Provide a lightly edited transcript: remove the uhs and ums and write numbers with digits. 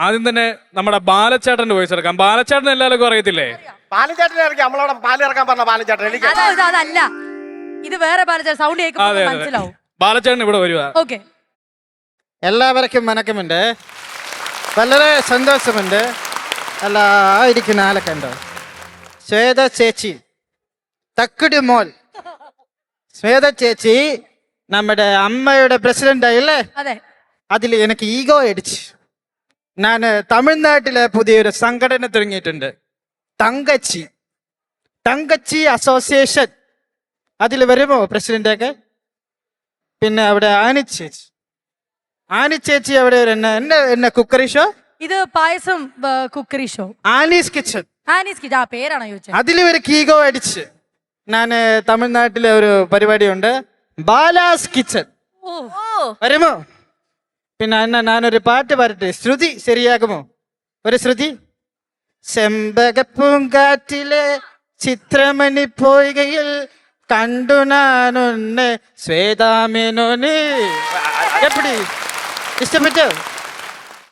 ആദ്യം തന്നെ നമ്മുടെ ബാലച്ചേട്ടന്റെ വോയിസ് എടുക്കാം. ബാലച്ചേട്ടൻ എല്ലാവർക്കും അറിയത്തില്ലേ? പാലിച്ചേട്ടനെ ഇറക്കി നമ്മളവിടെ പാല് ഇറക്കാൻ പറഞ്ഞ പാലിച്ചേട്ടൻ എനിക്ക് അതല്ല, ഇത് വേറെ ബാലചേട്ടൻ. സൗണ്ട് കേൾക്കുമ്പോൾ മനസ്സിലാവും. ബാലച്ചേട്ടൻ ഇവിടെ വരുക. ഓക്കെ. എല്ലാവർക്കും വണക്കമുണ്ട്. വളരെ സന്തോഷമുണ്ട്. ഇരിക്കുന്ന ആളൊക്കെയുണ്ടോ? ശ്വേത ചേച്ചി, തക്കുടി മോൾ ശ്വേത ചേച്ചി നമ്മുടെ അമ്മയുടെ പ്രസിഡന്റ് ആയില്ലേ? അതെ. അതിൽ എനിക്ക് ഈഗോ അടിച്ച് ഞാൻ തമിഴ്നാട്ടിലെ പുതിയൊരു സംഘടന തുടങ്ങിയിട്ടുണ്ട്. തങ്കച്ചി അസോസിയേഷൻ. അതിൽ വരുമോ പ്രസിഡന്റൊക്കെ? പിന്നെ അവിടെ ആനി ചേച്ചി അവിടെ എന്നെ കുക്കറി ഷോ. ഇത് പായസം കുക്കറി ഷോ. Annie's Kitchen. ആ പേരാണോ ചോദിച്ചത്? അതിൽ ഒരു ഈഗോ അടിച്ച് ഞാൻ തമിഴ്നാട്ടിലെ ഒരു പരിപാടിയുണ്ട്, ബാലാസ് കിച്ചൺ. വരുമോ? പിന്നെ ഞാനൊരു പാട്ട് പാടട്ടെ. ശ്രുതി ശരിയാകുമോ? ഒരു ശ്രുതി. ചെമ്പകപ്പൂങ്കാറ്റിലെ ചിത്രമണി പോയികയിൽ കണ്ടു നാനൊന്ന് ശ്വേതാമേനോന്. എപ്പടി ഇഷ്ടപ്പെട്ടോ?